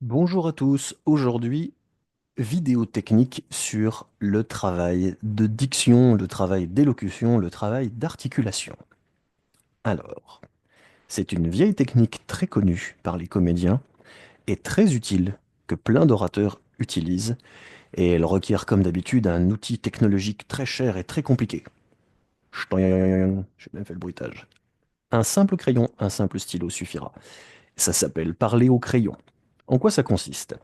Bonjour à tous. Aujourd'hui, vidéo technique sur le travail de diction, le travail d'élocution, le travail d'articulation. Alors, c'est une vieille technique très connue par les comédiens et très utile que plein d'orateurs utilisent et elle requiert comme d'habitude un outil technologique très cher et très compliqué. Ch'toing. J'ai même fait le bruitage. Un simple crayon, un simple stylo suffira. Ça s'appelle parler au crayon. En quoi ça consiste?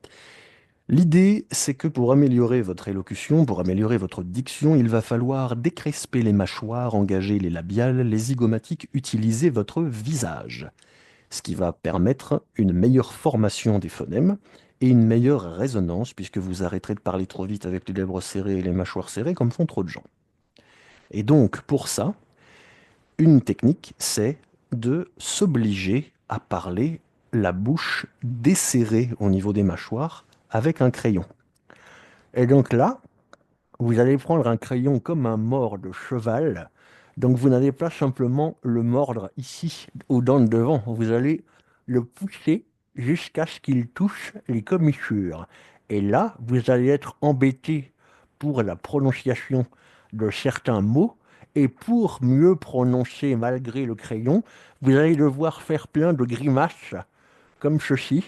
L'idée, c'est que pour améliorer votre élocution, pour améliorer votre diction, il va falloir décresper les mâchoires, engager les labiales, les zygomatiques, utiliser votre visage, ce qui va permettre une meilleure formation des phonèmes et une meilleure résonance, puisque vous arrêterez de parler trop vite avec les lèvres serrées et les mâchoires serrées, comme font trop de gens. Et donc, pour ça, une technique, c'est de s'obliger à parler la bouche desserrée au niveau des mâchoires avec un crayon. Et donc là, vous allez prendre un crayon comme un mors de cheval. Donc vous n'allez pas simplement le mordre ici, aux dents de devant. Vous allez le pousser jusqu'à ce qu'il touche les commissures. Et là, vous allez être embêté pour la prononciation de certains mots. Et pour mieux prononcer malgré le crayon, vous allez devoir faire plein de grimaces comme ceci.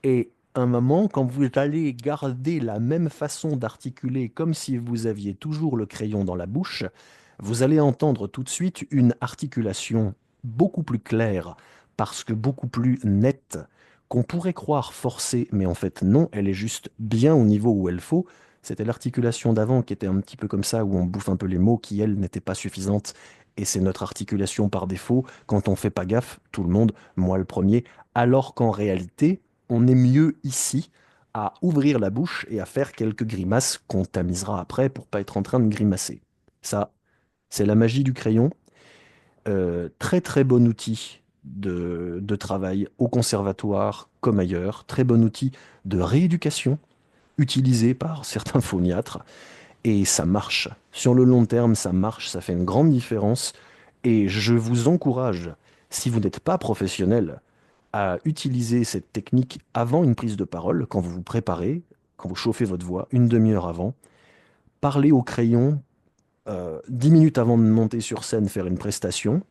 Et un moment, quand vous allez garder la même façon d'articuler comme si vous aviez toujours le crayon dans la bouche, vous allez entendre tout de suite une articulation beaucoup plus claire, parce que beaucoup plus nette, qu'on pourrait croire forcée, mais en fait non, elle est juste bien au niveau où elle faut. C'était l'articulation d'avant qui était un petit peu comme ça, où on bouffe un peu les mots, qui elle n'était pas suffisante. Et c'est notre articulation par défaut. Quand on fait pas gaffe, tout le monde, moi le premier, alors qu'en réalité, on est mieux ici à ouvrir la bouche et à faire quelques grimaces qu'on tamisera après pour pas être en train de grimacer. Ça, c'est la magie du crayon. Très très bon outil de travail au conservatoire comme ailleurs. Très bon outil de rééducation utilisé par certains phoniatres. Et ça marche. Sur le long terme, ça marche, ça fait une grande différence. Et je vous encourage, si vous n'êtes pas professionnel, à utiliser cette technique avant une prise de parole, quand vous vous préparez, quand vous chauffez votre voix, une demi-heure avant. Parlez au crayon 10 minutes avant de monter sur scène faire une prestation.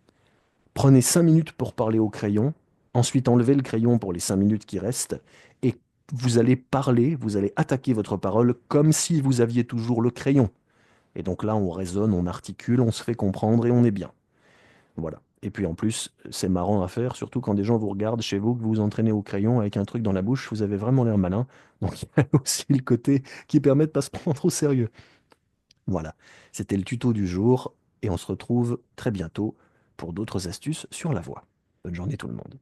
Prenez 5 minutes pour parler au crayon. Ensuite, enlevez le crayon pour les 5 minutes qui restent. Et vous allez parler, vous allez attaquer votre parole comme si vous aviez toujours le crayon. Et donc là, on raisonne, on articule, on se fait comprendre et on est bien. Voilà. Et puis en plus, c'est marrant à faire, surtout quand des gens vous regardent chez vous, que vous vous entraînez au crayon avec un truc dans la bouche, vous avez vraiment l'air malin. Donc il y a aussi le côté qui permet de pas se prendre au sérieux. Voilà. C'était le tuto du jour et on se retrouve très bientôt pour d'autres astuces sur la voix. Bonne journée tout le monde.